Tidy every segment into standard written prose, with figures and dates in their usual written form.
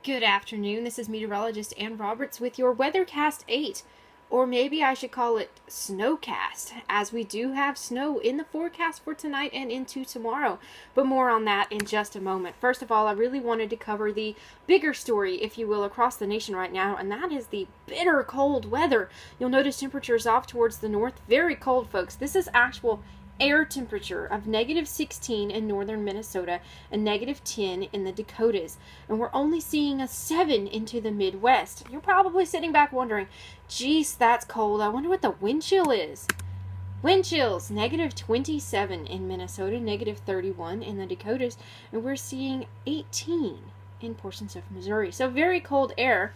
Good afternoon. This is meteorologist Ann Roberts with your Weathercast 8, or maybe I should call it Snowcast, as we do have snow in the forecast for tonight and into tomorrow. But more on that in just a moment. First of all, I really wanted to cover the bigger story, if you will, across the nation right now, and that is the bitter cold weather. You'll notice temperatures off towards the north. Very cold, folks. This is actual air temperature of -16 in northern Minnesota and -10 in the Dakotas. And we're only seeing a 7 into the Midwest. You're probably sitting back wondering, geez, that's cold. I wonder what the wind chill is. Wind chills, -27 in Minnesota, -31 in the Dakotas, and we're seeing 18 in portions of Missouri. So very cold air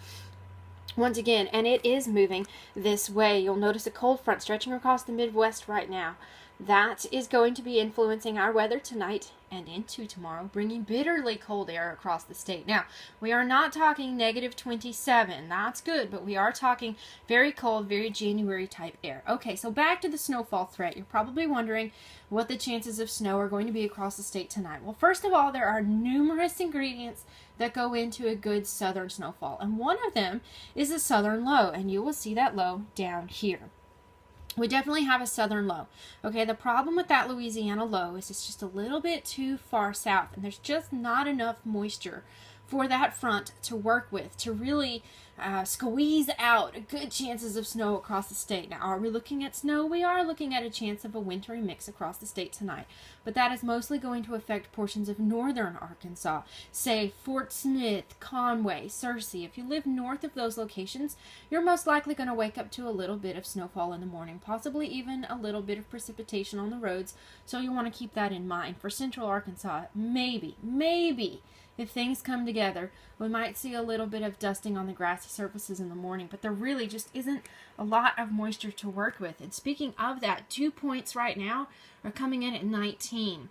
once again, and it is moving this way. You'll notice a cold front stretching across the Midwest right now. That is going to be influencing our weather tonight and into tomorrow, bringing bitterly cold air across the state. Now, we are not talking -27. That's good, but we are talking very cold, very January type air. Okay, so back to the snowfall threat. You're probably wondering what the chances of snow are going to be across the state tonight. Well, first of all, there are numerous ingredients that go into a good southern snowfall, and one of them is a southern low, and you will see that low down here. We definitely have a southern low. Okay, the problem with that Louisiana low is it's just a little bit too far south, and there's just not enough moisture for that front to work with to really squeeze out good chances of snow across the state. Now, are we looking at snow? We are looking at a chance of a wintry mix across the state tonight, but that is mostly going to affect portions of northern Arkansas, say Fort Smith, Conway, Searcy. If you live north of those locations, you're most likely going to wake up to a little bit of snowfall in the morning, possibly even a little bit of precipitation on the roads, so you want to keep that in mind. For central Arkansas, maybe, if things come together, we might see a little bit of dusting on the grassy surfaces in the morning, but there really just isn't a lot of moisture to work with. And speaking of that, dew points right now are coming in at 19.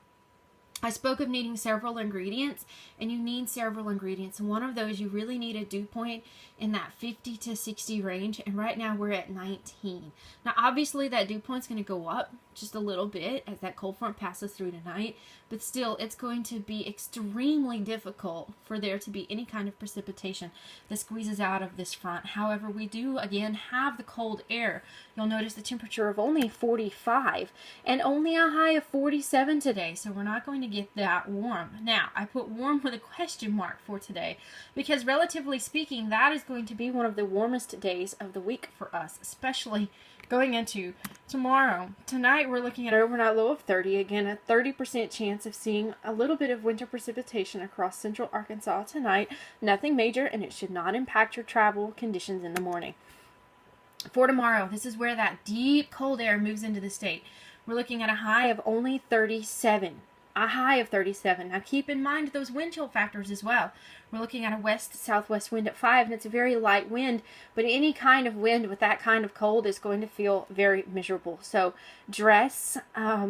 I spoke of needing several ingredients, and you need several ingredients. And one of those, you really need a dew point in that 50 to 60 range, and right now we're at 19. Now, obviously, that dew point's going to go up just a little bit as that cold front passes through tonight, but still, it's going to be extremely difficult for there to be any kind of precipitation that squeezes out of this front. However, we do, again, have the cold air. You'll notice the temperature of only 45 and only a high of 47 today, so we're not going to get that warm. Now, I put warm with a question mark for today because, relatively speaking, that is going to be one of the warmest days of the week for us, especially going into tomorrow. Tonight, we're looking at an overnight low of 30. Again, a 30% chance of seeing a little bit of winter precipitation across central Arkansas tonight. Nothing major, and it should not impact your travel conditions in the morning. For tomorrow, this is where that deep cold air moves into the state. We're looking at a high of only 37. A high of 37. Now keep in mind those wind chill factors as well. We're looking at a west-southwest wind at 5, and it's a very light wind, but any kind of wind with that kind of cold is going to feel very miserable. So dress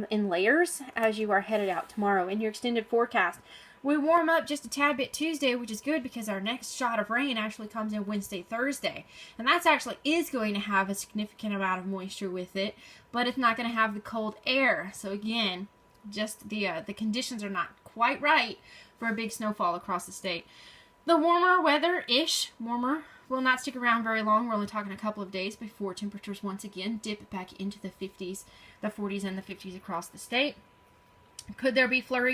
in layers as you are headed out tomorrow. In your extended forecast, we warm up just a tad bit Tuesday, which is good because our next shot of rain actually comes in Wednesday, Thursday. And that's actually is going to have a significant amount of moisture with it, but it's not going to have the cold air. So again, just the conditions are not quite right for a big snowfall across the state. The warmer weather-ish, warmer, will not stick around very long. We're only talking a couple of days before temperatures once again dip back into the 50s, the 40s and the 50s across the state. Could there be flurries?